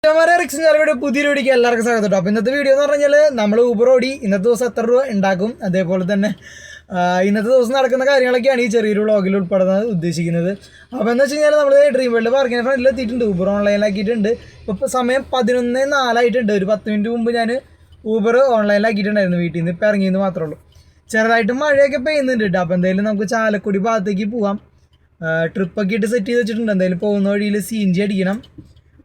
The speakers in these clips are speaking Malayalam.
പുതിയൊരു വീഡിയോക്ക് എല്ലാവർക്കും സ്വാഗതം കേട്ടോ. അപ്പോൾ ഇന്നത്തെ വീഡിയോ എന്ന് പറഞ്ഞാൽ നമ്മൾ ഊബർ ഓടി ഇന്നത്തെ ദിവസം എത്ര രൂപ ഉണ്ടാക്കും, അതേപോലെ തന്നെ ഇന്നത്തെ ദിവസം നടക്കുന്ന കാര്യങ്ങളൊക്കെയാണ് ഈ ചെറിയൊരു വ്ളോഗിൽ ഉൾപ്പെടുന്നത് ഉദ്ദേശിക്കുന്നത്. അപ്പോൾ എന്ന് വെച്ച് കഴിഞ്ഞാൽ നമ്മൾ ഡ്രീം വേൾഡ് പാർക്കിൻ്റെ ഫ്രണ്ടിൽ എത്തിയിട്ടുണ്ട്, ഊബർ ഓൺലൈനിലാക്കിയിട്ടുണ്ട്. ഇപ്പോൾ സമയം 11:04 ഒരു 10 മിനിറ്റ് മുമ്പ് ഞാൻ ഊബർ ഓൺലൈനിലാക്കിയിട്ടുണ്ടായിരുന്നു. വീട്ടിൽ നിന്ന് ഇപ്പോൾ ഇറങ്ങിയെന്ന് മാത്രമേ ഉള്ളൂ. ചെറുതായിട്ട് മഴയൊക്കെ പെയ്യുന്നുണ്ട് കേട്ടോ. അപ്പോൾ എന്തായാലും നമുക്ക് ചാലക്കുടി ഭാഗത്തേക്ക് പോവാം. ട്രിപ്പൊക്കെ ഇട്ട് സെറ്റ് ചെയ്ത് വെച്ചിട്ടുണ്ട്. എന്തായാലും പോകുന്ന വഴിയിൽ CNG അടിക്കണം.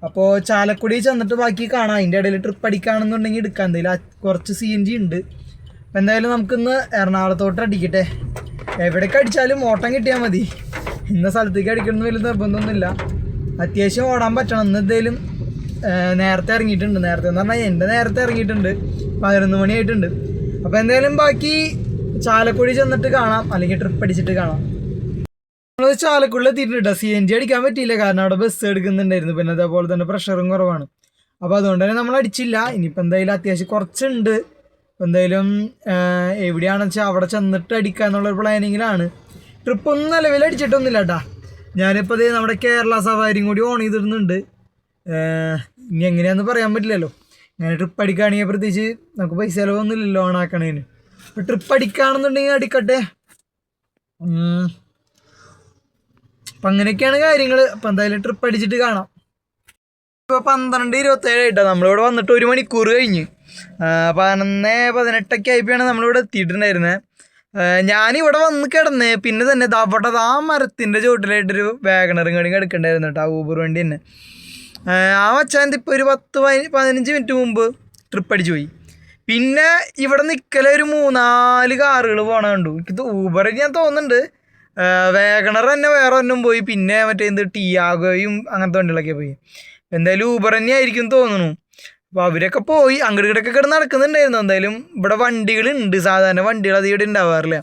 അപ്പോൾ ചാലക്കുടി ചെന്നിട്ട് ബാക്കി കാണാം. അതിൻ്റെ ഇടയിൽ ട്രിപ്പ് അടിക്കുകയാണെന്നുണ്ടെങ്കിൽ എടുക്കാം. എന്തായാലും കുറച്ച് CNG ഉണ്ട്. അപ്പോൾ എന്തായാലും നമുക്കിന്ന് എറണാകുളത്തോട്ട് അടിക്കട്ടെ. എവിടേക്ക് അടിച്ചാലും ഓട്ടം കിട്ടിയാൽ മതി. ഇന്ന സ്ഥലത്തേക്ക് അടിക്കണമെന്ന് വലിയ നിർബന്ധമൊന്നുമില്ല. അത്യാവശ്യം ഓടാൻ പറ്റണം. ഇന്ന് എന്തായാലും നേരത്തെ ഇറങ്ങിയിട്ടുണ്ട്. നേരത്തെ എന്ന് പറഞ്ഞാൽ എൻ്റെ നേരത്തെ ഇറങ്ങിയിട്ടുണ്ട്, 11 മണിയായിട്ടുണ്ട്. അപ്പോൾ എന്തായാലും ബാക്കി ചാലക്കുടി ചെന്നിട്ട് കാണാം, അല്ലെങ്കിൽ ട്രിപ്പ് അടിച്ചിട്ട് കാണാം. നമ്മൾ ചാലക്കുടിയിൽ എത്തിയിട്ടുണ്ട്. CNG അടിക്കാൻ പറ്റിയില്ല, കാരണം അവിടെ ബസ് എടുക്കുന്നുണ്ടായിരുന്നു. പിന്നെ അതേപോലെ തന്നെ പ്രഷറും കുറവാണ്. അപ്പോൾ അതുകൊണ്ട് തന്നെ നമ്മൾ അടിച്ചില്ല. ഇനിയിപ്പോൾ എന്തായാലും അത്യാവശ്യം കുറച്ചുണ്ട്. എന്തായാലും എവിടെയാണെന്ന് വെച്ചാൽ അവിടെ ചെന്നിട്ട് അടിക്കുക എന്നുള്ളൊരു പ്ലാനിങ്ങിലാണ്. ട്രിപ്പൊന്നും നിലവിൽ അടിച്ചിട്ടൊന്നുമില്ല കേട്ടാ. ഞാനിപ്പോൾ അതേ നമ്മുടെ കേരള സവാരിയും കൂടി ഓൺ ചെയ്തിടുന്നുണ്ട്. ഇനി എങ്ങനെയാണെന്ന് പറയാൻ പറ്റില്ലല്ലോ. ഇങ്ങനെ ട്രിപ്പ് അടിക്കുകയാണെങ്കിൽ പ്രത്യേകിച്ച് നമുക്ക് പൈസ ചിലവൊന്നുമില്ലല്ലോ ഓൺ ആക്കണേന്. അപ്പോൾ ട്രിപ്പ് അടിക്കുകയാണെന്നുണ്ടെങ്കിൽ അടിക്കട്ടെ. അപ്പം അങ്ങനെയൊക്കെയാണ് കാര്യങ്ങൾ. അപ്പം എന്തായാലും ട്രിപ്പ് അടിച്ചിട്ട് കാണാം. ഇപ്പോൾ 12:27 ആയിട്ടാണ് നമ്മളിവിടെ വന്നിട്ട് 1 മണിക്കൂർ കഴിഞ്ഞ്. 11:18 ആയപ്പോഴാണ് നമ്മളിവിടെ എത്തിയിട്ടുണ്ടായിരുന്നത്. ഞാനിവിടെ വന്ന് കിടന്ന് പിന്നെ തന്നെ അവിടെ ആ മരത്തിൻ്റെ ചുവട്ടിലായിട്ടൊരു വാഗണറും കടി കിടക്കണ്ടായിരുന്നു കേട്ടോ, ആ ഊബർ വണ്ടി തന്നെ. ആ വച്ചാൽ ഇപ്പോൾ ഒരു 10-15 മിനിറ്റ് മുമ്പ് ട്രിപ്പ് അടിച്ചു പോയി. പിന്നെ ഇവിടെ നിൽക്കലെ ഒരു 3-4 കാറുകൾ പോകണ കണ്ടു. എനിക്ക് ഊബർ ഞാൻ തോന്നുന്നുണ്ട്. വാഗണർ തന്നെ വേറെ ഒന്നും പോയി. പിന്നെ മറ്റേ ടിയാഗോയും അങ്ങനത്തെ വണ്ടികളൊക്കെ പോയി. എന്തായാലും ഊബർ തന്നെ ആയിരിക്കും തോന്നുന്നു. അപ്പോൾ അവരൊക്കെ പോയി അങ്ങോട്ട് ഇങ്ങോട്ടൊക്കെ കിടന്ന് നടക്കുന്നുണ്ടായിരുന്നു. എന്തായാലും ഇവിടെ വണ്ടികളുണ്ട്, സാധാരണ വണ്ടികൾ അത് ഇവിടെ ഉണ്ടാവാറില്ല.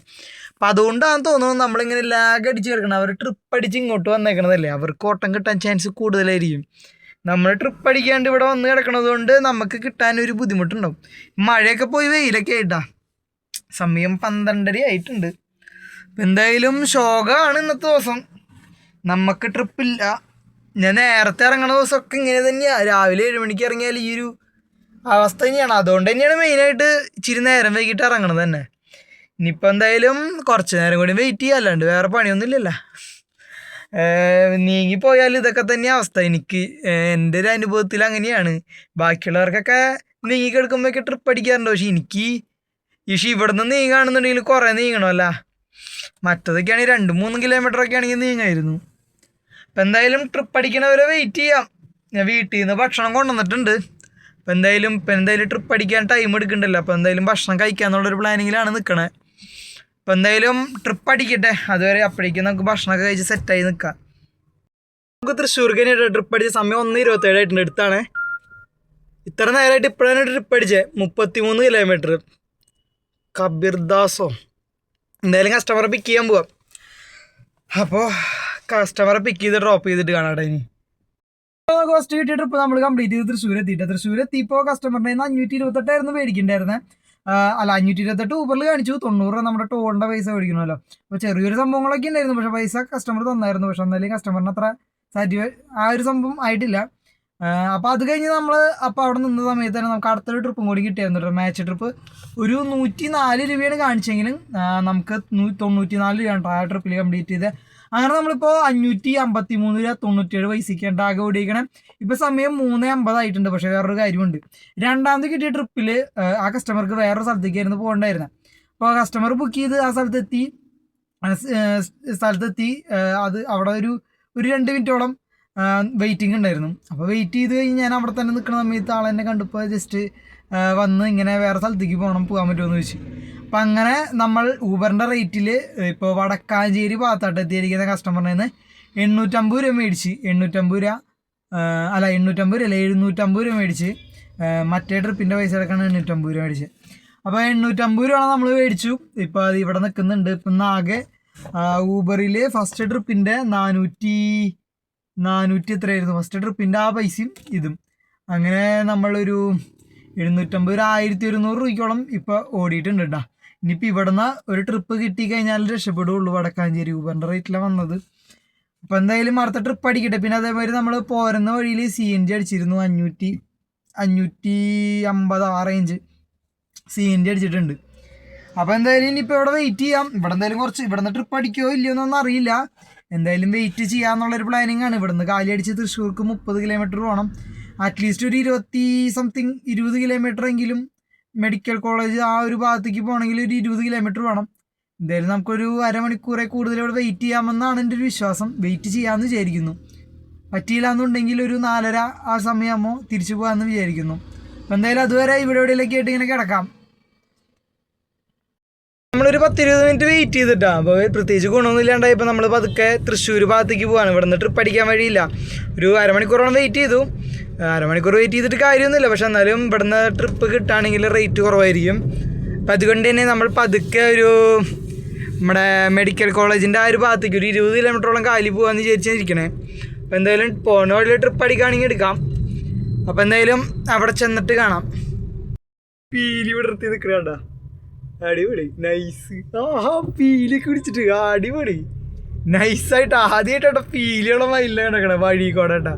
അപ്പോൾ അതുകൊണ്ടാണ് തോന്നുന്നു നമ്മളിങ്ങനെ ലാഗ് അടിച്ച് കിടക്കണം. അവർ ട്രിപ്പ് അടിച്ച് ഇങ്ങോട്ട് വന്നേക്കണതല്ലേ, അവർക്ക് ഓട്ടം കിട്ടാൻ ചാൻസ് കൂടുതലായിരിക്കും. നമ്മൾ ട്രിപ്പ് അടിക്കാണ്ട് ഇവിടെ വന്ന് കിടക്കണത് കൊണ്ട് നമുക്ക് കിട്ടാനൊരു ബുദ്ധിമുട്ടുണ്ടാവും. മഴയൊക്കെ പോയി വെയിലൊക്കെ ആയിട്ടാ. സമയം 12:30 ആയിട്ടുണ്ട്. എന്തായാലും ശോകമാണ് ഇന്നത്തെ ദിവസം. നമുക്ക് ട്രിപ്പില്ല. ഞാൻ നേരത്തെ ഇറങ്ങണ ദിവസമൊക്കെ ഇങ്ങനെ തന്നെയാണ്. രാവിലെ 7 മണിക്ക് ഇറങ്ങിയാൽ ഈ ഒരു അവസ്ഥ തന്നെയാണ്. അതുകൊണ്ട് തന്നെയാണ് മെയിനായിട്ട് ഇച്ചിരി നേരം വൈകിട്ട് ഇറങ്ങണത് തന്നെ. ഇനിയിപ്പോൾ എന്തായാലും കുറച്ച് നേരം കൂടി വെയിറ്റ് ചെയ്യുക, അല്ലാണ്ട് വേറെ പണിയൊന്നുമില്ലല്ലോ. നീങ്ങിപ്പോയാൽ ഇതൊക്കെ തന്നെ അവസ്ഥ. എനിക്ക് എൻ്റെ ഒരു അനുഭവത്തിൽ അങ്ങനെയാണ്. ബാക്കിയുള്ളവർക്കൊക്കെ നീങ്ങിക്കെടുക്കുമ്പോഴൊക്കെ ട്രിപ്പ് അടിക്കാറുണ്ട്. പക്ഷെ ഇവിടെ നിന്ന് നീങ്ങുകയാണെന്നുണ്ടെങ്കിൽ കുറേ നീങ്ങണമല്ല. മറ്റതൊക്കെയാണെങ്കിൽ 2-3 കിലോമീറ്ററൊക്കെ ആണെങ്കിൽ നീങ്ങായിരുന്നു. അപ്പം എന്തായാലും ട്രിപ്പ് അടിക്കണവരെ വെയിറ്റ് ചെയ്യാം. ഞാൻ വീട്ടിൽ നിന്ന് ഭക്ഷണം കൊണ്ടുവന്നിട്ടുണ്ട്. അപ്പം എന്തായാലും ട്രിപ്പ് അടിക്കാൻ ടൈം എടുക്കണ്ടല്ലോ. അപ്പോൾ എന്തായാലും ഭക്ഷണം കഴിക്കാന്നുള്ളൊരു പ്ലാനിങ്ങിലാണ് നിൽക്കണേ. അപ്പം എന്തായാലും ട്രിപ്പ് അടിക്കട്ടെ. അതുവരെ അപ്പോഴേക്കും നമുക്ക് ഭക്ഷണമൊക്കെ കഴിച്ച് സെറ്റായി നിൽക്കാം. നമുക്ക് തൃശ്ശൂർക്ക് തന്നെയായിട്ട് ട്രിപ്പ് അടിച്ച സമയം 1:27 ആയിട്ടുണ്ട്. അടുത്താണ്. ഇത്ര നേരമായിട്ട് ഇപ്പോഴാണ് ട്രിപ്പ് അടിച്ചത്. 33 കിലോമീറ്റർ. കബീർദാസോ എന്തായാലും കസ്റ്റമറെ പിക്ക് ചെയ്യാൻ പോവാം. അപ്പോൾ കസ്റ്റമറെ പിക്ക് ചെയ്ത് ഡ്രോപ്പ് ചെയ്തിട്ട് കാണാട്ടെ. ഇനി ഫസ്റ്റ് കിട്ടിയ ട്രിപ്പ് നമ്മൾ കംപ്ലീറ്റ് ചെയ്ത് തൃശ്ശൂർ എത്തിയപ്പോൾ കസ്റ്റമറിൻ്റെ 528 മേടിക്കണ്ടായിരുന്നത്. അല്ല, 528 ഊബറിൽ കാണിച്ചു. 90 നമ്മുടെ ടോളിൻ്റെ പൈസ മേടിക്കണമല്ലോ. അപ്പോൾ ചെറിയൊരു സംഭവങ്ങളൊക്കെ ഉണ്ടായിരുന്നു. പക്ഷേ പൈസ കസ്റ്റമർ തന്നായിരുന്നു. പക്ഷെ എന്തായാലും കസ്റ്റമറിന് അത്ര ആ ഒരു സംഭവം ആയിട്ടില്ല. അപ്പോൾ അത് കഴിഞ്ഞ് നമ്മൾ അവിടെ നിന്ന സമയത്ത് തന്നെ നമുക്ക് അടുത്തൊരു ട്രിപ്പും കൂടി കിട്ടിയായിരുന്നു കേട്ടോ. മാച്ച് ട്രിപ്പ് ഒരു 104 രൂപയാണ് കാണിച്ചെങ്കിലും നമുക്ക് 94 രൂപയാണ് ആ ട്രിപ്പിൽ കംപ്ലീറ്റ് ചെയ്ത്. അങ്ങനെ നമ്മളിപ്പോൾ 553 രൂപ 97 പൈസയ്ക്കാണ് ആകെ ഓടിക്കണം. ഇപ്പോൾ സമയം 3:50 ആയിട്ടുണ്ട്. പക്ഷേ വേറൊരു കാര്യമുണ്ട്. രണ്ടാമത് കിട്ടിയ ട്രിപ്പിൽ ആ കസ്റ്റമർക്ക് വേറൊരു സ്ഥലത്തേക്കായിരുന്നു പോകേണ്ടായിരുന്നത്. അപ്പോൾ കസ്റ്റമർ ബുക്ക് ചെയ്ത് ആ സ്ഥലത്തെത്തി. അത് അവിടെ ഒരു 2 മിനിറ്റോളം വെയിറ്റിംഗ് ഉണ്ടായിരുന്നു. അപ്പോൾ വെയിറ്റ് ചെയ്ത് കഴിഞ്ഞ് ഞാൻ അവിടെ തന്നെ നിൽക്കുന്ന സമയത്ത് ആളെന്നെ കണ്ടപ്പോൾ ജസ്റ്റ് വന്ന് ഇങ്ങനെ വേറെ സ്ഥലത്തേക്ക് പോകാൻ പറ്റുമെന്ന് ചോദിച്ചു. അപ്പം അങ്ങനെ നമ്മൾ ഊബറിൻ്റെ റേറ്റിൽ ഇപ്പോൾ വടക്കാഞ്ചേരി ഭാഗത്തായിട്ട് എത്തിയിരിക്കുന്ന കസ്റ്റമറിൽ നിന്ന് 850 രൂപ മേടിച്ച് 750 രൂപ മേടിച്ച് മറ്റേ ട്രിപ്പിൻ്റെ പൈസ അടക്കാണ് 850 രൂപ മേടിച്ച്. അപ്പോൾ 850 രൂപ നമ്മൾ മേടിച്ചു. ഇപ്പോൾ അത് ഇവിടെ നിൽക്കുന്നുണ്ട്. ഇപ്പം ആകെ ഊബറിൽ ഫസ്റ്റ് ട്രിപ്പിൻ്റെ 400 എത്രയായിരുന്നു ഫസ്റ്റ് ട്രിപ്പിൻ്റെ ആ പൈസയും ഇതും. അങ്ങനെ നമ്മളൊരു 750 1100 രൂപയ്ക്കോളം ഇപ്പോൾ ഓടിയിട്ടുണ്ട് കേട്ടോ. ഇനിയിപ്പോൾ ഇവിടുന്ന് ഒരു ട്രിപ്പ് കിട്ടിക്കഴിഞ്ഞാൽ രക്ഷപ്പെടുകയുള്ളൂ. വടക്കാഞ്ചേരി ഊബറിൻ്റെ റേറ്റിലാണ് വന്നത്. അപ്പോൾ എന്തായാലും അടുത്ത ട്രിപ്പ് അടിക്കട്ടെ. പിന്നെ അതേമാതിരി നമ്മൾ പോരുന്ന വഴിയിൽ CNG അടിച്ചിരുന്നു 550 ആ റേഞ്ച് CNG അടിച്ചിട്ടുണ്ട്. അപ്പോൾ എന്തായാലും ഇനിയിപ്പോൾ ഇവിടെ വെയിറ്റ് ചെയ്യാം. ഇവിടെ എന്തായാലും ഇവിടെ നിന്ന് ട്രിപ്പ് അടിക്കുമോ ഇല്ലയോ എന്നൊന്നും അറിയില്ല. എന്തായാലും വെയിറ്റ് ചെയ്യാന്നുള്ളൊരു പ്ലാനിങ് ആണ്. ഇവിടുന്ന് കാലി അടിച്ച് തൃശ്ശൂർക്ക് 30 കിലോമീറ്റർ വേണം. അറ്റ്ലീസ്റ്റ് ഒരു 20 കിലോമീറ്റർ എങ്കിലും മെഡിക്കൽ കോളേജ് ആ ഒരു ഭാഗത്തേക്ക് പോകണമെങ്കിൽ ഒരു 20 കിലോമീറ്റർ വേണം. എന്തായാലും നമുക്കൊരു അരമണിക്കൂറെ കൂടുതൽ ഇവിടെ വെയിറ്റ് ചെയ്യാമെന്നാണ് എൻ്റെ ഒരു വിശ്വാസം. വെയിറ്റ് ചെയ്യാമെന്ന് വിചാരിക്കുന്നു. പറ്റിയില്ല എന്നുണ്ടെങ്കിൽ ഒരു 4:30 ആ സമയമാകുമ്പോൾ തിരിച്ചു പോകാമെന്ന് വിചാരിക്കുന്നു. അപ്പോൾ എന്തായാലും അതുവരെ ഇവിടെ എവിടെയൊക്കെ ആയിട്ട് ഇങ്ങനെ കിടക്കാം. നമ്മളൊരു 10-20 മിനിറ്റ് വെയിറ്റ് ചെയ്തിട്ടാണ്. അപ്പോൾ പ്രത്യേകിച്ച് ഗുണമൊന്നും ഇല്ലാണ്ടായി. ഇപ്പോൾ നമ്മൾ പതുക്കെ തൃശ്ശൂർ ഭാഗത്തേക്ക് പോകാണ്. ഇവിടെ നിന്ന് ട്രിപ്പ് അടിക്കാൻ വഴിയില്ല. ഒരു അരമണിക്കൂറോളം വെയിറ്റ് ചെയ്തു. അരമണിക്കൂർ വെയിറ്റ് ചെയ്തിട്ട് കാര്യമൊന്നുമില്ല. പക്ഷെ എന്നാലും ഇവിടുന്ന് ട്രിപ്പ് കിട്ടുകയാണെങ്കിൽ റേറ്റ് കുറവായിരിക്കും. അപ്പം അതുകൊണ്ട് തന്നെ നമ്മൾ പതുക്കെ ഒരു നമ്മുടെ മെഡിക്കൽ കോളേജിൻ്റെ ആ ഒരു ഭാഗത്തേക്ക് ഒരു 20 കിലോമീറ്ററോളം കാലി പോകാമെന്ന് വിചാരിച്ചിരിക്കണേ. അപ്പോൾ എന്തായാലും പോണ വഴിയിൽ ട്രിപ്പ് അടിക്കുകയാണെങ്കിൽ എടുക്കാം. അപ്പോൾ എന്തായാലും അവിടെ ചെന്നിട്ട് കാണാം. പീലി വിടർത്തി നിൽക്കണ അടിപൊളി നൈസ്. പീലിയൊക്കെ പിടിച്ചിട്ട് അടിപൊളി നൈസായിട്ട് ആദ്യമായിട്ടാ പീലിയോളം മയില കിടക്കണേ വഴി കൂടെ കേട്ടാ.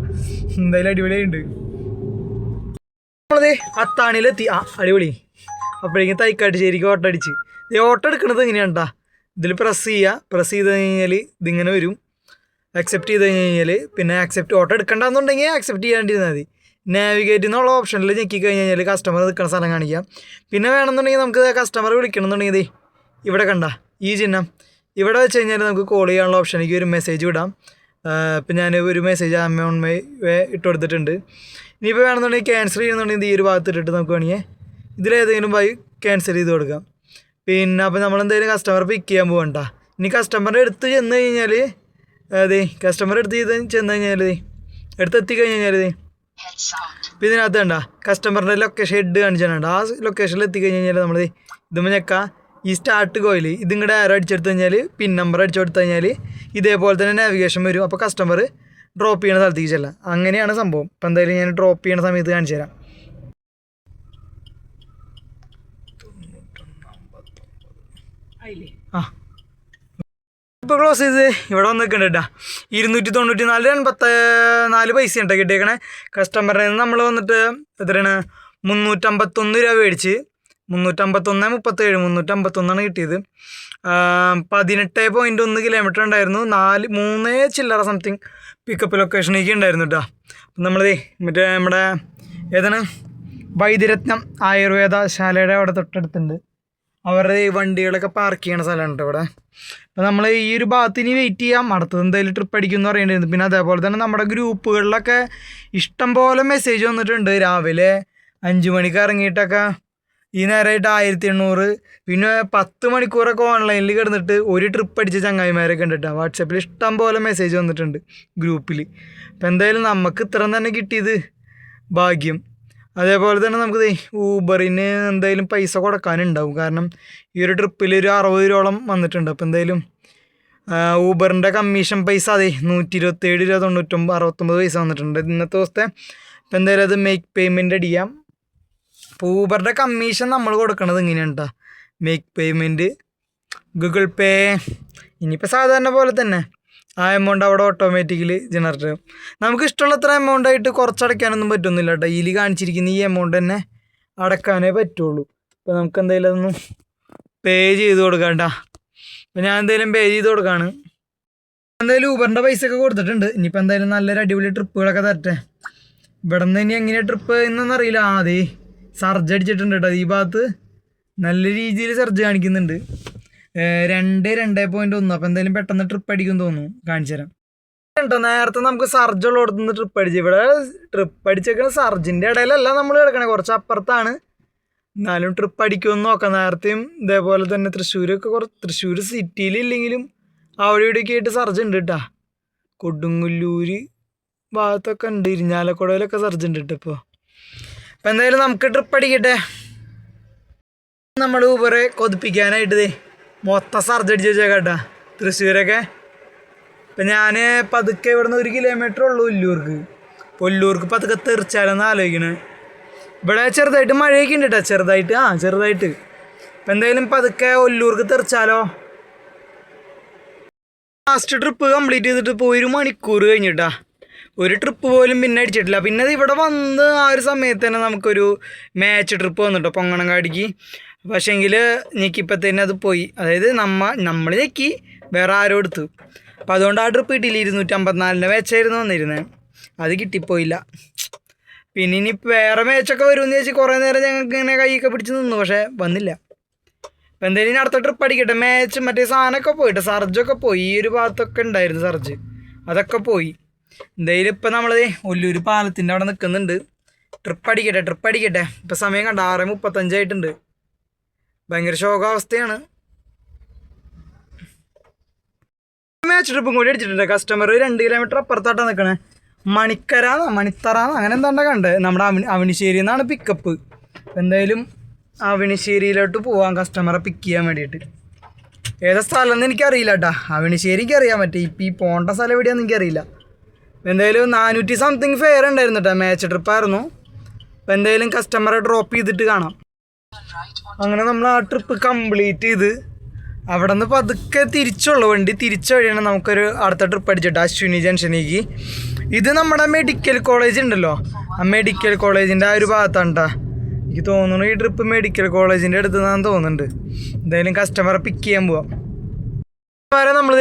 എന്തായാലും അടിപൊളിയായിട്ടുണ്ട്. നമ്മളത് അത്താണിയിലെത്തി. അടിപൊളി. അപ്പോഴേക്കും തൈക്കാട്ടുശ്ശേരിക്ക് ഓട്ടോ അടിച്ച്. ഓട്ടോ എടുക്കണത് എങ്ങനെയാണ്ടാ, ഇതിൽ പ്രസ് ചെയ്ത് കഴിഞ്ഞാൽ ഇതിങ്ങനെ വരും. അക്സെപ്റ്റ് ചെയ്ത് കഴിഞ്ഞാൽ പിന്നെ ഓട്ടോ എടുക്കണ്ടെന്നുണ്ടെങ്കിൽ അക്സെപ്റ്റ് ചെയ്യാണ്ടിരുന്നാൽ മതി. നാവിഗേറ്റ് എന്നുള്ള ഓപ്ഷനിൽ ഞെക്കി കഴിഞ്ഞാൽ കസ്റ്റമർ നിൽക്കുന്ന സ്ഥലം കാണിക്കാം. പിന്നെ വേണമെന്നുണ്ടെങ്കിൽ നമുക്ക് കസ്റ്റമർ വിളിക്കണമെന്നുണ്ടെങ്കിൽ ഇവിടെ കണ്ട ഈ ചിഹ്നം ഇവിടെ വെച്ച് കഴിഞ്ഞാൽ നമുക്ക് കോൾ ചെയ്യാനുള്ള ഓപ്ഷനിലേക്ക് ഒരു മെസ്സേജ് വിടാം. ഇപ്പം ഞാൻ ഒരു മെസ്സേജ് അമൗണ്ട് ഇട്ട് കൊടുത്തിട്ടുണ്ട്. ഇനിയിപ്പോൾ വേണമെന്നുണ്ടെങ്കിൽ ക്യാൻസൽ ചെയ്യുന്നുണ്ടെങ്കിൽ ഈ ഒരു ഭാഗത്ത് ഇട്ടിട്ട് നമുക്ക് വേണമെങ്കിൽ ഇതിലേതെങ്കിലും പോയി ക്യാൻസൽ ചെയ്ത് കൊടുക്കാം. പിന്നെ അപ്പോൾ നമ്മളെന്തെങ്കിലും കസ്റ്റമർ പിക്ക് ചെയ്യാൻ പോകണ്ട. ഇനി കസ്റ്റമറിൻ്റെ അടുത്ത് ചെന്ന് കഴിഞ്ഞാൽ എടുത്തെത്തി കഴിഞ്ഞാൽ ഇപ്പം ഇതിനകത്ത് കണ്ട കസ്റ്റമറിൻ്റെ ലൊക്കേഷൻ ഹെഡ് കാണിച്ചാലുണ്ട്. ആ ലൊക്കേഷനിൽ എത്തിക്കഴിഞ്ഞ് കഴിഞ്ഞാൽ നമ്മൾ ഇതുമ്പോൾ ഞെക്കാം. ഈ സ്റ്റാർട്ട് കോയിൽ ഇതിങ്ങടെ ആരോ അടിച്ചെടുത്ത് കഴിഞ്ഞാൽ പിൻ നമ്പർ അടിച്ചു കൊടുത്തു കഴിഞ്ഞാൽ ഇതേപോലെ തന്നെ നാവിഗേഷൻ വരും. അപ്പോൾ കസ്റ്റമർ ഡ്രോപ്പ് ചെയ്യുന്ന സ്ഥലത്തേക്ക് ചെല്ലാം. അങ്ങനെയാണ് സംഭവം. അപ്പോൾ എന്തായാലും ഞാൻ ഡ്രോപ്പ് ചെയ്യുന്ന സമയത്ത് കാണിച്ചു തരാം. ഇപ്പോൾ ക്ലോസ് ചെയ്ത് ഇവിടെ വന്ന് നിൽക്കണ്ട കേട്ടോ. 294 പൈസ ഉണ്ടോ കിട്ടിയേക്കണേ. കസ്റ്റമറിൽ നിന്ന് നമ്മൾ വന്നിട്ട് എത്രയാണ് 351 രൂപ മേടിച്ച് 351 കിട്ടിയത്. 18.1 കിലോമീറ്റർ ഉണ്ടായിരുന്നു. 3 ചില്ലറ സംതിങ് പിക്കപ്പ് ലൊക്കേഷനിലേക്ക് ഉണ്ടായിരുന്നു കേട്ടോ. അപ്പം നമ്മളത് മറ്റേ നമ്മുടെ ഏതാണ് വൈദ്യരത്നം ആയുർവേദശാലയുടെ അവിടെ തൊട്ടടുത്തുണ്ട്. അവരുടെ ഈ വണ്ടികളൊക്കെ പാർക്ക് ചെയ്യണ സ്ഥലമാണ് ഇവിടെ. അപ്പോൾ നമ്മൾ ഈ ഒരു ഭാഗത്ത് ഇനി വെയിറ്റ് ചെയ്യാം. അടുത്തത് എന്തായാലും ട്രിപ്പ് അടിക്കും എന്ന് പറയേണ്ടിയിരുന്നു. പിന്നെ അതേപോലെ തന്നെ നമ്മുടെ ഗ്രൂപ്പുകളിലൊക്കെ ഇഷ്ടം പോലെ മെസ്സേജ് വന്നിട്ടുണ്ട്. രാവിലെ 5 മണിക്ക് ഇറങ്ങിയിട്ടൊക്കെ ഈ നേരമായിട്ട് 1800, പിന്നെ 10 മണിക്കൂറൊക്കെ ഓൺലൈനിൽ കിടന്നിട്ട് ഒരു ട്രിപ്പ് അടിച്ച ചങ്ങായിമാരൊക്കെ ഉണ്ട് കേട്ടോ. വാട്സപ്പിൽ ഇഷ്ടം പോലെ മെസ്സേജ് വന്നിട്ടുണ്ട് ഗ്രൂപ്പിൽ. അപ്പോൾ എന്തായാലും നമുക്ക് ഇത്രയും തന്നെ കിട്ടിയത് ഭാഗ്യം. അതേപോലെ തന്നെ നമുക്ക് ഊബറിന് എന്തായാലും പൈസ കൊടുക്കാനുണ്ടാവും. കാരണം ഈ ഒരു ട്രിപ്പിൽ ഒരു 60 രൂപയോളം വന്നിട്ടുണ്ട്. അപ്പോൾ എന്തായാലും ഊബറിൻ്റെ കമ്മീഷൻ പൈസ 127 രൂപ 69 പൈസ വന്നിട്ടുണ്ട് ഇന്നത്തെ ദിവസത്തെ. അപ്പോൾ എന്തായാലും അത് മേക്ക് പേയ്മെൻറ്റ് അടിക്കാം. അപ്പോൾ ഊബറിൻ്റെ കമ്മീഷൻ നമ്മൾ കൊടുക്കണത് ഇങ്ങനെയാണ് കേട്ടോ. മേക്ക് പേയ്മെൻറ്റ് ഗൂഗിൾ പേ. ഇനിയിപ്പോൾ സാധാരണ പോലെ തന്നെ ആ എമൗണ്ട് അവിടെ ഓട്ടോമാറ്റിക്കലി ജനറേറ്റ് ചെയ്യും. നമുക്ക് ഇഷ്ടമുള്ളത്ര എമൗണ്ടായിട്ട് കുറച്ചടയ്ക്കാനൊന്നും പറ്റുന്നില്ല കേട്ടോ. ഇതിൽ കാണിച്ചിരിക്കുന്ന ഈ എമൗണ്ട് തന്നെ അടക്കാനേ പറ്റുള്ളൂ. അപ്പോൾ നമുക്ക് എന്തായാലും അതൊന്ന് പേ ചെയ്ത് കൊടുക്കാം കേട്ടോ. അപ്പോൾ ഞാൻ എന്തായാലും പേ ചെയ്ത് കൊടുക്കുകയാണ്. എന്തായാലും ഊബറിൻ്റെ പൈസയൊക്കെ കൊടുത്തിട്ടുണ്ട്. ഇനിയിപ്പോൾ എന്തായാലും നല്ലൊരു അടിപൊളി ട്രിപ്പുകളൊക്കെ തരട്ടെ. ഇവിടെ നിന്ന് ഇനി എങ്ങനെയാണ് ട്രിപ്പ് എന്നൊന്നും അറിയില്ല. സർജ് അടിച്ചിട്ടുണ്ട് കേട്ടോ. ഈ ഭാഗത്ത് നല്ല രീതിയിൽ സർജ് കാണിക്കുന്നുണ്ട്. 2.1. അപ്പോൾ എന്തായാലും പെട്ടെന്ന് ട്രിപ്പ് അടിക്കും തോന്നുന്നു. കാണിച്ചു തരാം കേട്ടോ. നേരത്തെ നമുക്ക് സർജ് ഉള്ളിടത്തു നിന്ന് ട്രിപ്പ് അടിച്ചു. ഇവിടെ ട്രിപ്പ് അടിച്ചേക്കുന്ന സർജിൻ്റെ ഇടയിലല്ല നമ്മൾ കിടക്കണേ, കുറച്ച് അപ്പുറത്താണ്. എന്നാലും ട്രിപ്പ് അടിക്കുമെന്ന് നോക്കാം. നേരത്തെയും ഇതേപോലെ തന്നെ തൃശ്ശൂർ സിറ്റിയിലില്ലെങ്കിലും അവിടെ ഇവിടെയൊക്കെ ആയിട്ട് സർജ് ഉണ്ട് കേട്ടോ. കൊടുങ്ങല്ലൂർ ഭാഗത്തൊക്കെ ഉണ്ട്, ഇരിഞ്ഞാലക്കുടയിലൊക്കെ സർജ് ഉണ്ട് കേട്ടോ. ഇപ്പോൾ എന്തായാലും നമുക്ക് ട്രിപ്പ് അടിക്കട്ടെ. നമ്മൾ ഊബറെ കൊതിപ്പിക്കാനായിട്ട് മൊത്തം സർജ് അടിച്ച് വെച്ചേക്കാം കേട്ടോ തൃശ്ശൂരൊക്കെ. ഇപ്പം ഞാൻ പതുക്കെ ഇവിടെ നിന്ന് 1 കിലോമീറ്റർ ഉള്ളൂ ഒല്ലൂർക്ക് പതുക്കെ തെറിച്ചാലെന്ന് ആലോചിക്കണേ. ഇവിടെ ചെറുതായിട്ട് മഴയൊക്കെ ഉണ്ട് കേട്ടോ, ചെറുതായിട്ട്. അപ്പം എന്തായാലും പതുക്കെ ഒല്ലൂർക്ക് തെറിച്ചാലോ. ലാസ്റ്റ് ട്രിപ്പ് കംപ്ലീറ്റ് ചെയ്തിട്ട് ഇപ്പോൾ 1 മണിക്കൂർ കഴിഞ്ഞിട്ടാ. ഒരു ട്രിപ്പ് പോലും പിന്നെ അടിച്ചിട്ടില്ല. പിന്നെ അത് ഇവിടെ വന്ന് ആ ഒരു സമയത്ത് തന്നെ നമുക്കൊരു മാച്ച് ട്രിപ്പ് വന്നിട്ടോ പൊങ്ങണങ്കാടിക്ക്. പക്ഷേങ്കിൽ ഞെക്കിപ്പത്തേനെ അത് പോയി. അതായത് നമ്മൾ ഞെക്കി വേറെ ആരോ എടുത്തു. അപ്പം അതുകൊണ്ട് ആ ട്രിപ്പ് കിട്ടിയില്ല. 254 മാച്ചായിരുന്നു വന്നിരുന്നത്, അത് കിട്ടിപ്പോയില്ല. പിന്നെ ഇനി വേറെ മാച്ചൊക്കെ വരുമെന്ന് ചോദിച്ചാൽ കുറേ നേരം ഞങ്ങൾക്ക് ഇങ്ങനെ കൈയൊക്കെ പിടിച്ച് നിന്നു, പക്ഷേ വന്നില്ല. അപ്പം എന്തായാലും ഇനി അടുത്ത ട്രിപ്പ് അടിക്കട്ടെ. മാച്ച് മറ്റേ സാധനമൊക്കെ പോയിട്ട് സർജൊക്കെ പോയി. ഈ ഒരു ഭാഗത്തൊക്കെ ഉണ്ടായിരുന്നു സർജ്, അതൊക്കെ പോയി. എന്തായാലും ഇപ്പം നമ്മൾ ഒല്ലൂർ പാലത്തിൻ്റെ അവിടെ നിൽക്കുന്നുണ്ട്. ട്രിപ്പ് അടിക്കട്ടെ. ഇപ്പം സമയം കണ്ട 6:35 ആയിട്ടുണ്ട്. ഭയങ്കര ശോകാവസ്ഥയാണ്. മാച്ച് ട്രിപ്പും കൂടി അടിച്ചിട്ടുണ്ട്. കസ്റ്റമർ 2 കിലോമീറ്റർ അപ്പുറത്തായിട്ടാണ് നിൽക്കണേ. മണിത്തറാന്ന് അങ്ങനെ എന്താണ്ടാ കണ്ടത്. നമ്മുടെ അവനിശ്ശേരിയിൽ നിന്നാണ് പിക്കപ്പ്. എന്തായാലും അവനിശ്ശേരിയിലോട്ട് പോവാം കസ്റ്റമറെ പിക്ക് ചെയ്യാൻ വേണ്ടിയിട്ട്. ഏതാ സ്ഥലം എന്ന് എനിക്കറിയില്ല കേട്ടോ. അവനിശ്ശേരിക്ക് അറിയാൻ പറ്റും, ഇപ്പം ഈ പോണ്ട സ്ഥലം എവിടെയാണെന്ന് എനിക്കറിയില്ല. എന്തായാലും 400 സംതിങ് ഫെയർ ഉണ്ടായിരുന്നു കേട്ടോ. മാച്ച് ട്രിപ്പായിരുന്നു. അപ്പം എന്തായാലും കസ്റ്റമറെ ഡ്രോപ്പ് ചെയ്തിട്ട് കാണാം. അങ്ങനെ നമ്മൾ ആ ട്രിപ്പ് കംപ്ലീറ്റ് ചെയ്ത് അവിടെ നിന്ന് പതുക്കെ തിരിച്ചുള്ളൂ വണ്ടി. തിരിച്ചു വഴിയാണ് നമുക്കൊരു അടുത്ത ട്രിപ്പ് അടിച്ചിട്ട് അശ്വിനി ജംഗ്ഷനിലേക്ക്. ഇത് നമ്മുടെ മെഡിക്കൽ കോളേജ് ഉണ്ടല്ലോ, ആ മെഡിക്കൽ കോളേജിൻ്റെ ആ ഒരു ഭാഗത്താണ് കേട്ടോ. എനിക്ക് തോന്നുന്നു ഈ ട്രിപ്പ് മെഡിക്കൽ കോളേജിൻ്റെ അടുത്ത് നിന്നാന്ന് തോന്നുന്നുണ്ട്. എന്തായാലും കസ്റ്റമറെ പിക്ക് ചെയ്യാൻ പോവാം. വരെ നമ്മൾ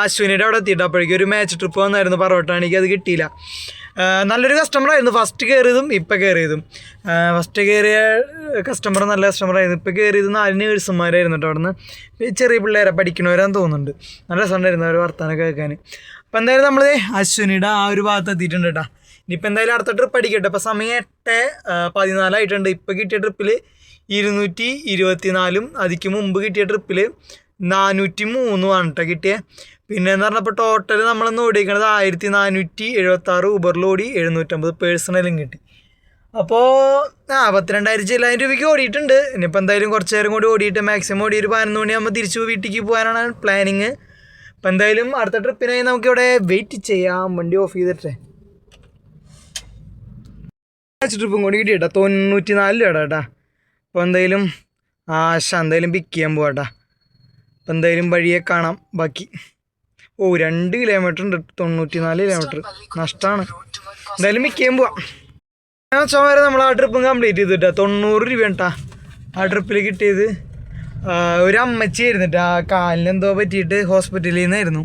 അശ്വിനിയുടെ അവിടെ എത്തിയിട്ട് അപ്പോഴേക്കും ഒരു മാച്ച് ട്രിപ്പ് വന്നായിരുന്നു പറവട്ടാണെങ്കിൽ, അത് കിട്ടിയില്ല. നല്ലൊരു കസ്റ്റമറായിരുന്നു ഫസ്റ്റ് കയറിയതും ഇപ്പം കയറിയതും. ഫസ്റ്റ് കയറിയ കസ്റ്റമർ നല്ല കസ്റ്റമറായിരുന്നു. ഇപ്പം കയറിയത് 4 നേഴ്സുമാരായിരുന്നു കേട്ടോ. അവിടെ നിന്ന് ചെറിയ പിള്ളേരെ പഠിക്കണവരാന്ന് തോന്നുന്നുണ്ട്. നല്ല രസമുണ്ടായിരുന്നു അവർ വർത്താനൊക്കെ കേൾക്കാൻ. അപ്പം എന്തായാലും നമ്മൾ അശ്വിനിയുടെ ആ ഒരു ഭാഗത്ത് എത്തിയിട്ടുണ്ട് കേട്ടോ. ഇനിയിപ്പോൾ എന്തായാലും അടുത്ത ട്രിപ്പ് അടിക്കട്ടെ. ഇപ്പോൾ സമയം 8:14 ആയിട്ടുണ്ട്. ഇപ്പോൾ കിട്ടിയ ട്രിപ്പിൽ 224, അതിക്ക് മുമ്പ് കിട്ടിയ ട്രിപ്പിൽ 403 ആണ് കേട്ടോ കിട്ടിയത്. പിന്നെ എന്ന് പറഞ്ഞപ്പോൾ ടോട്ടൽ നമ്മളൊന്ന് ഓടിക്കുന്നത് 1476 ഊബറിൽ ഓടി, 750 പേഴ്സണലും കിട്ടി. അപ്പോൾ 32,000 രൂപയ്ക്ക് ഓടിയിട്ടുണ്ട്. ഇനിയിപ്പോൾ എന്തായാലും കുറച്ച് നേരം കൂടി ഓടിയിട്ട് മാക്സിമം ഓടി ഒരു 11 മണിയാകുമ്പോൾ തിരിച്ചു വീട്ടിലേക്ക് പോകാനാണ് പ്ലാനിങ്. അപ്പോൾ എന്തായാലും അടുത്ത ട്രിപ്പിനായി നമുക്കിവിടെ വെയിറ്റ് ചെയ്യാം. വണ്ടി ഓഫ് ചെയ്തിട്ടേ. ട്രിപ്പും കൂടി കിട്ടിയിട്ടാ 94 രൂപ കേട്ടാ. അപ്പോൾ എന്തായാലും എന്തായാലും പിക്ക് ചെയ്യാൻ പോകാം. അപ്പോൾ എന്തായാലും വഴിയെ കാണാം ബാക്കി. 2 കിലോമീറ്റർ ഉണ്ട്, 94 കിലോമീറ്റർ നഷ്ടമാണ്. എന്തായാലും പിക്ക് ചെയ്യാൻ പോവാം. വരെ നമ്മൾ ആ ട്രിപ്പും കംപ്ലീറ്റ് ചെയ്തിട്ടാ. 90 രൂപ കേട്ടാ ആ ട്രിപ്പിൽ കിട്ടിയത്. ഒരു അമ്മച്ചി ആയിരുന്നിട്ട് ആ കാലിനെന്തോ പറ്റിയിട്ട് ഹോസ്പിറ്റലിൽ നിന്നായിരുന്നു,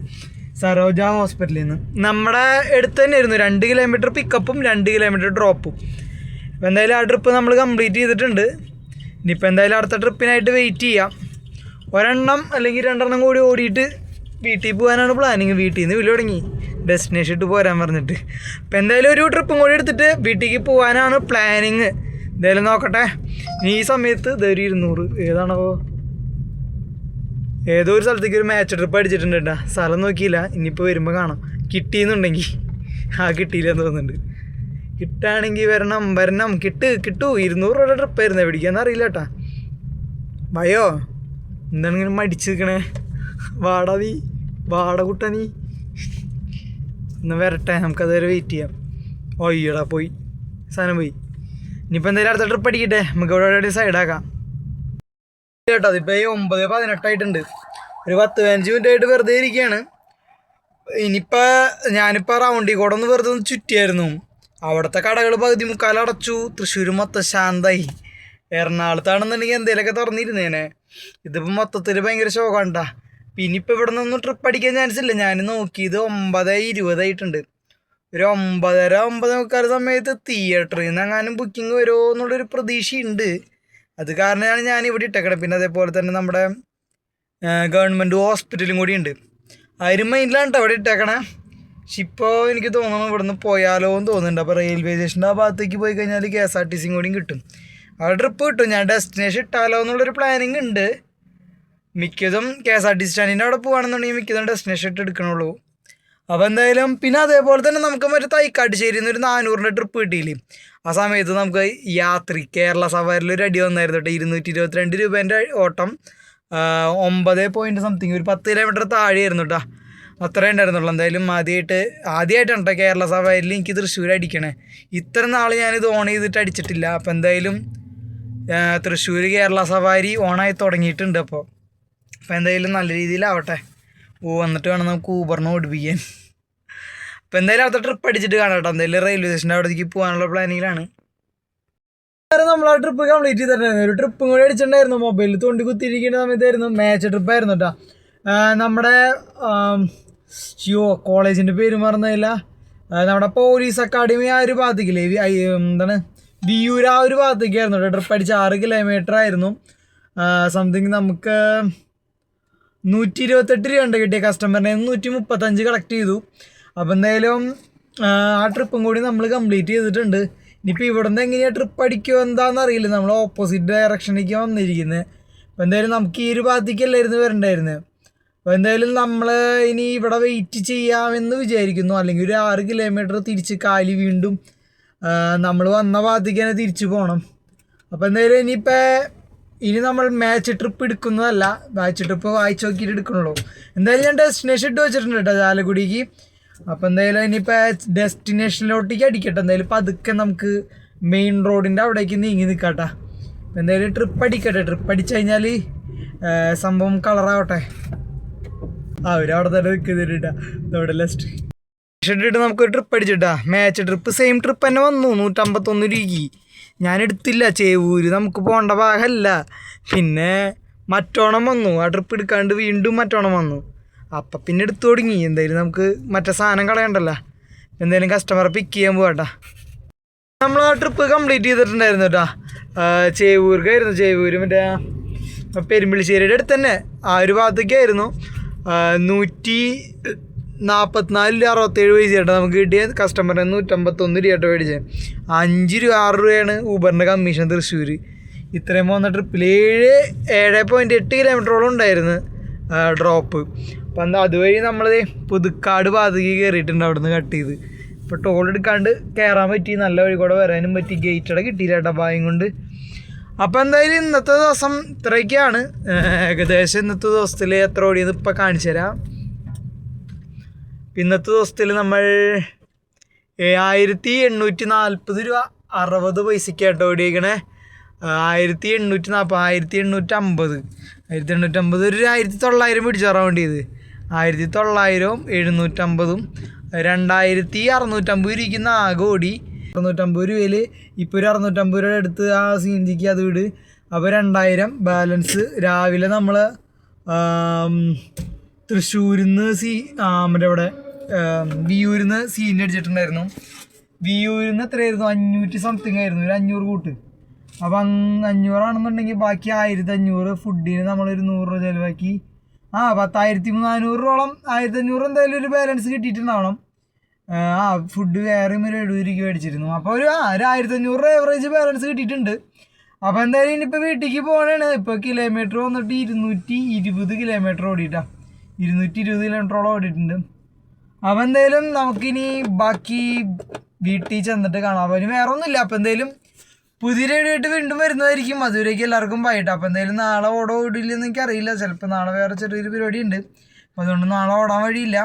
സരോജ ഹോസ്പിറ്റലിൽ നിന്ന്. നമ്മുടെ അടുത്ത് തന്നെ ആയിരുന്നു. 2 കിലോമീറ്റർ പിക്കപ്പും 2 കിലോമീറ്റർ ഡ്രോപ്പും. അപ്പോൾ എന്തായാലും ആ ട്രിപ്പ് നമ്മൾ കംപ്ലീറ്റ് ചെയ്തിട്ടുണ്ട്. ഇനിയിപ്പോൾ എന്തായാലും അടുത്ത ട്രിപ്പിനായിട്ട് വെയിറ്റ് ചെയ്യാം. ഒരെണ്ണം അല്ലെങ്കിൽ 2 കൂടി ഓടിയിട്ട് വീട്ടിൽ പോകാനാണ് പ്ലാനിങ്. വീട്ടിൽ നിന്ന് വിളി തുടങ്ങി ഡെസ്റ്റിനേഷൻ ഇട്ട് പോരാൻ പറഞ്ഞിട്ട്. അപ്പോൾ എന്തായാലും ഒരു ട്രിപ്പും കൂടി എടുത്തിട്ട് വീട്ടിലേക്ക് പോകാനാണ് പ്ലാനിങ്. എന്തായാലും നോക്കട്ടെ. ഈ സമയത്ത് ഇതൊരു 200 ഏതാണോ ഏതോ ഒരു സ്ഥലത്തേക്ക് ഒരു മാച്ച് ട്രിപ്പ് അടിച്ചിട്ടുണ്ട് കേട്ടോ. സ്ഥലം നോക്കിയില്ല, ഇനിയിപ്പോൾ വരുമ്പോൾ കാണാം. കിട്ടിയെന്നുണ്ടെങ്കിൽ കിട്ടിയില്ലെന്ന് തോന്നുന്നുണ്ട്. കിട്ടുകയാണെങ്കിൽ വരണം കിട്ടൂ 200 രൂപയുടെ ട്രിപ്പായിരുന്നു. എവിടേക്കാന്ന് അറിയില്ല കേട്ടാ. ഭയോ എന്താണെങ്കിലും മടിച്ച് നിൽക്കണേ. വാട കുട്ട നീ ഒന്ന് വരട്ടെ, നമുക്കതുവരെ വെയിറ്റ് ചെയ്യാം. ഒയ്യടാ പോയി സാധനം പോയി. ഇനിയിപ്പോൾ എന്തായാലും അടുത്ത ട്രിപ്പ് അടിക്കട്ടെ. നമുക്ക് ഇവിടെ സൈഡാക്കാം കേട്ടോ. അതിപ്പോൾ 9:18 ആയിട്ടുണ്ട്. ഒരു 10-15 മിനിറ്റ് ആയിട്ട് വെറുതെ ഇരിക്കുകയാണ്. ഇനിയിപ്പോൾ ഞാനിപ്പോൾ റൗണ്ടിൽ കൂടെ ഒന്ന് വെറുതെ ഒന്ന് ചുറ്റിയായിരുന്നു. അവിടുത്തെ കടകൾ പകുതി മുക്കാലടച്ചു. തൃശ്ശൂർ മൊത്തം ശാന്തായി. എറണാകുളത്താണെന്നുണ്ടെങ്കിൽ എന്തെങ്കിലുമൊക്കെ തുറന്നിരുന്നേനെ. ഇതിപ്പോൾ മൊത്തത്തിൽ ഭയങ്കര ശോകണ്ടാ. പിന്നെ ഇപ്പോൾ ഇവിടെ നിന്നൊന്നും ട്രിപ്പ് അടിക്കാൻ ചാൻസ് ഇല്ല. ഞാൻ നോക്കിയത് 9:20 ആയിട്ടുണ്ട്. ഒരു 9:30-9:45 സമയത്ത് തിയേറ്ററിൽ നിന്ന് എങ്ങാനും ബുക്കിംഗ് വരുമോ എന്നുള്ളൊരു പ്രതീക്ഷയുണ്ട്. അത് കാരണമാണ് ഞാൻ ഇവിടെ ഇട്ടേക്കണേ. പിന്നെ അതേപോലെ തന്നെ നമ്മുടെ ഗവൺമെൻറ് ഹോസ്പിറ്റലും കൂടി ഉണ്ട്. ആരും മൈൻഡിലാണ് കേട്ടോ അവിടെ ഇട്ടേക്കണേ. പക്ഷെ ഇപ്പോൾ എനിക്ക് തോന്നുന്നു ഇവിടെ നിന്ന് പോയാലോ എന്ന് തോന്നുന്നുണ്ട്. അപ്പോൾ റെയിൽവേ സ്റ്റേഷൻ്റെ ആ ഭാഗത്തേക്ക് പോയി കഴിഞ്ഞാൽ KSRTC കൂടിയും കിട്ടും. അവിടെ ട്രിപ്പ് കിട്ടും. ഞാൻ ഡെസ്റ്റിനേഷൻ ഇട്ടാലോ എന്നുള്ളൊരു പ്ലാനിങ് ഉണ്ട്. മിക്കതും KSRTC സ്റ്റാൻഡിൻ്റെ അവിടെ പോകുകയാണെന്നുണ്ടെങ്കിൽ മിക്കതും ഡെസ്റ്റിനേഷൻ ഇട്ട് എടുക്കണുള്ളൂ. അപ്പോൾ എന്തായാലും പിന്നെ അതേപോലെ തന്നെ നമുക്ക് മറ്റേ തൈക്കാട്ടുശ്ശേരിയിൽ നിന്ന് ഒരു 400 ട്രിപ്പ് കിട്ടിയില്ലേ. ആ സമയത്ത് നമുക്ക് കേരള സഫാരിയിൽ ഒരു അടി വന്നായിരുന്നു കേട്ടോ. 222 രൂപേൻ്റെ ഓട്ടം 9 സംതിങ് ഒരു 10 കിലോമീറ്റർ താഴെയായിരുന്നു കേട്ടോ. അത്രേ ഉണ്ടായിരുന്നുള്ളൂ. എന്തായാലും ആദ്യമായിട്ടാണ് കേട്ടോ കേരള സഫാരിയിൽ എനിക്ക് തൃശ്ശൂർ അടിക്കണേ. ഇത്ര നാൾ ഞാനിത് ഓൺ ചെയ്തിട്ട് അടിച്ചിട്ടില്ല. അപ്പോൾ എന്തായാലും തൃശ്ശൂർ കേരള സഫാരി ഓണായി തുടങ്ങിയിട്ടുണ്ട്. അപ്പോൾ എന്തായാലും നല്ല രീതിയിലാവട്ടെ. വന്നിട്ട് വേണം നമുക്ക് ഊബറിനെ ഓടിപ്പിക്കാൻ. അപ്പോൾ എന്തായാലും അടുത്ത ട്രിപ്പ് അടിച്ചിട്ട് കാണാം കേട്ടോ. എന്തായാലും റെയിൽവേ സ്റ്റേഷൻ്റെ അവിടേക്ക് പോകാനുള്ള പ്ലാനിങ്ങിലാണ്. നമ്മൾ ആ ട്രിപ്പ് കംപ്ലീറ്റ് ചെയ്തിട്ടുണ്ടായിരുന്നു. ഒരു ട്രിപ്പും കൂടി അടിച്ചിട്ടുണ്ടായിരുന്നു. മൊബൈലിൽ തോണ്ടി കുത്തിയിരിക്കുന്ന സമയത്തായിരുന്നു. മാച്ച് ട്രിപ്പായിരുന്നു കേട്ടോ. നമ്മുടെ കോളേജിൻ്റെ പേര് മറന്നില്ല. നമ്മുടെ പോലീസ് അക്കാഡമി ആ ഒരു ഭാഗത്തേക്കില്ലേ, എന്താണ് വിയൂർ ആ ഒരു ഭാഗത്തേക്കായിരുന്നു കേട്ടോ ട്രിപ്പ് അടിച്ച്. 6 കിലോമീറ്റർ ആയിരുന്നു. സംതിങ് നമുക്ക് 128 രൂപ കിട്ടിയ കസ്റ്റമറിനെ 135 കളക്ട് ചെയ്തു. അപ്പോൾ എന്തായാലും ആ ട്രിപ്പും കൂടി നമ്മൾ കംപ്ലീറ്റ് ചെയ്തിട്ടുണ്ട്. ഇനിയിപ്പോൾ ഇവിടെ നിന്ന് എങ്ങനെയാണ് ട്രിപ്പ് അടിക്കുമോ എന്താണെന്ന് അറിയില്ല. നമ്മൾ ഓപ്പോസിറ്റ് ഡയറക്ഷനിലേക്ക് വന്നിരിക്കുന്നത്. അപ്പോൾ എന്തായാലും നമുക്ക് ഈ ഒരു ഭാഗത്തേക്കല്ലായിരുന്നു വരണ്ടായിരുന്നത്. അപ്പോൾ എന്തായാലും നമ്മൾ ഇനി ഇവിടെ വെയിറ്റ് ചെയ്യാമെന്ന് വിചാരിക്കുന്നു. അല്ലെങ്കിൽ ഒരു 6 കിലോമീറ്റർ തിരിച്ച് കാലി വീണ്ടും നമ്മൾ വന്ന ഭാഗത്തേക്ക് തന്നെ തിരിച്ചു പോകണം. അപ്പോൾ എന്തായാലും ഇനി നമ്മൾ മാച്ച് ട്രിപ്പ് എടുക്കുന്നതല്ല, മാച്ച് ട്രിപ്പ് വായിച്ച് നോക്കിയിട്ട് എടുക്കണുള്ളൂ. എന്തായാലും ഞാൻ ഡെസ്റ്റിനേഷൻ ഇട്ട് വെച്ചിട്ടുണ്ട് കേട്ടോ ചാലക്കുടിക്ക്. അപ്പോൾ എന്തായാലും ഇനിയിപ്പോൾ ഡെസ്റ്റിനേഷനിലോട്ടേക്ക് അടിക്കട്ടെ. എന്തായാലും പതുക്കെ നമുക്ക് മെയിൻ റോഡിൻ്റെ അവിടേക്ക് നീങ്ങി നിൽക്കട്ടെ. എന്തായാലും ട്രിപ്പ് അടിക്കട്ടെ. ട്രിപ്പ് അടിച്ചു കഴിഞ്ഞാൽ സംഭവം കളറാവട്ടെ. അവരവിടെ തന്നെ നിൽക്കുന്നുണ്ട് അവിടെ ലെസ്റ്റ് ഇട്ടിട്ട് നമുക്കൊരു ട്രിപ്പ് അടിച്ചിട്ടാ. മാച്ച് ട്രിപ്പ് സെയിം ട്രിപ്പ് തന്നെ വന്നു 151 രൂപയ്ക്ക്. ഞാൻ എടുത്തില്ല, ചേവൂര് നമുക്ക് പോകേണ്ട ഭാഗമല്ല. പിന്നെ മറ്റോണം വന്നു, ആ ട്രിപ്പ് എടുക്കാണ്ട് വീണ്ടും മറ്റോണം വന്നു. അപ്പം പിന്നെ എടുത്തു തുടങ്ങി. എന്തായാലും നമുക്ക് മറ്റേ സാധനം കളയണ്ടല്ലോ. എന്തായാലും കസ്റ്റമറെ പിക്ക് ചെയ്യാൻ പോകട്ടാ. നമ്മൾ ആ ട്രിപ്പ് കംപ്ലീറ്റ് ചെയ്തിട്ടുണ്ടായിരുന്നു കേട്ടോ. ചേവൂർക്കായിരുന്നു. ചേവൂർ മറ്റേ പെരുമ്പിളിശ്ശേരിയുടെ അടുത്ത് തന്നെ ആ ഒരു ഭാഗത്തേക്കായിരുന്നു. 144.67 പൈസ കേട്ടോ നമുക്ക് കിട്ടിയ. കസ്റ്റമറിന് 151 രൂപ കേട്ടോ മേടിച്ചത്. 5 രൂപ 6 രൂപയാണ് ഊബറിൻ്റെ കമ്മീഷൻ തൃശ്ശൂർ. ഇത്രയും പോകുന്ന ട്രിപ്പിൽ 7.8 കിലോമീറ്ററോളം ഉണ്ടായിരുന്നു ഡ്രോപ്പ്. അപ്പം എന്താ അതുവഴി നമ്മൾ പുതുക്കാട് ഭാഗത്തേക്ക് കയറിയിട്ടുണ്ട്. അവിടെ നിന്ന് കട്ട് ചെയ്ത് ഇപ്പോൾ ടോൾ എടുക്കാണ്ട് കയറാൻ പറ്റി. നല്ല വഴി കൂടെ വരാനും പറ്റി. ഗേറ്റടെ കിട്ടിയില്ല കേട്ടോ ഭാഗ്യം കൊണ്ട്. അപ്പോൾ എന്തായാലും ഇന്നത്തെ ദിവസം ഇത്രയൊക്കെയാണ്. ഏകദേശം ഇന്നത്തെ ദിവസത്തിൽ എത്ര ഓടിയെന്ന് ഇപ്പം കാണിച്ചു തരാം. ഇന്നത്തെ ദിവസത്തിൽ നമ്മൾ 1840 രൂപ 60 പൈസക്കായിട്ട് ഓടിയേക്കണേ. 1840 1850 ഒരു 1900 പിടിച്ചു റൗണ്ട് ചെയ്ത് 1900 750 2650 ഇരിക്കുന്ന ആകെ ഓടി. 650 രൂപയിൽ ഇപ്പോൾ ഒരു 650 രൂപയുടെ അടുത്ത് ആ സീൻജിക്ക് അത് വിട്. അപ്പോൾ 2000 ബാലൻസ്. രാവിലെ നമ്മൾ തൃശ്ശൂരിൽ നിന്ന് മറ്റേ അവിടെ വിയൂരിൽ നിന്ന് സീൻ അടിച്ചിട്ടുണ്ടായിരുന്നു. വിയൂരിൽ നിന്ന് എത്രയായിരുന്നു 500 സംതിങ് ആയിരുന്നു, ഒരു 500 കൂട്ട്. അപ്പം 500 ആണെന്നുണ്ടെങ്കിൽ ബാക്കി 1500 ഫുഡിന് നമ്മളൊരു 100 രൂപ ചിലവാക്കി. 10,400 രൂപയോളം 1500 എന്തായാലും ഒരു ബാലൻസ് കിട്ടിയിട്ടുണ്ടാവണം. ഫുഡ് വേറെയും ഒരു 70 രൂപയ്ക്ക് മേടിച്ചിരുന്നു. അപ്പോൾ ഒരു 1500 ഏവറേജ് ബാലൻസ് കിട്ടിയിട്ടുണ്ട്. അപ്പോൾ എന്തായാലും ഇനിയിപ്പോൾ വീട്ടിലേക്ക് പോകണതാണ്. ഇപ്പോൾ കിലോമീറ്റർ വന്നിട്ട് 220 കിലോമീറ്റർ ഓടിയിട്ടാണ്. 220 കിലോമീറ്ററോളം ഓടിയിട്ടുണ്ട്. അപ്പോൾ എന്തായാലും നമുക്കിനി ബാക്കി വീട്ടിൽ ചെന്നിട്ട് കാണാം. അപ്പോൾ ഇനി വേറെ ഒന്നുമില്ല. അപ്പോൾ എന്തായാലും പുതിയ റേഡിയായിട്ട് വീണ്ടും വരുന്നതായിരിക്കും. അതുവരേക്കും എല്ലാവർക്കും പോയിട്ട്. അപ്പോൾ എന്തായാലും നാളെ ഓടില്ലെന്ന് എനിക്കറിയില്ല. ചിലപ്പോൾ നാളെ വേറെ ചെറിയൊരു പരിപാടി ഉണ്ട്. അപ്പോൾ അതുകൊണ്ട് നാളെ ഓടാൻ വഴിയില്ല.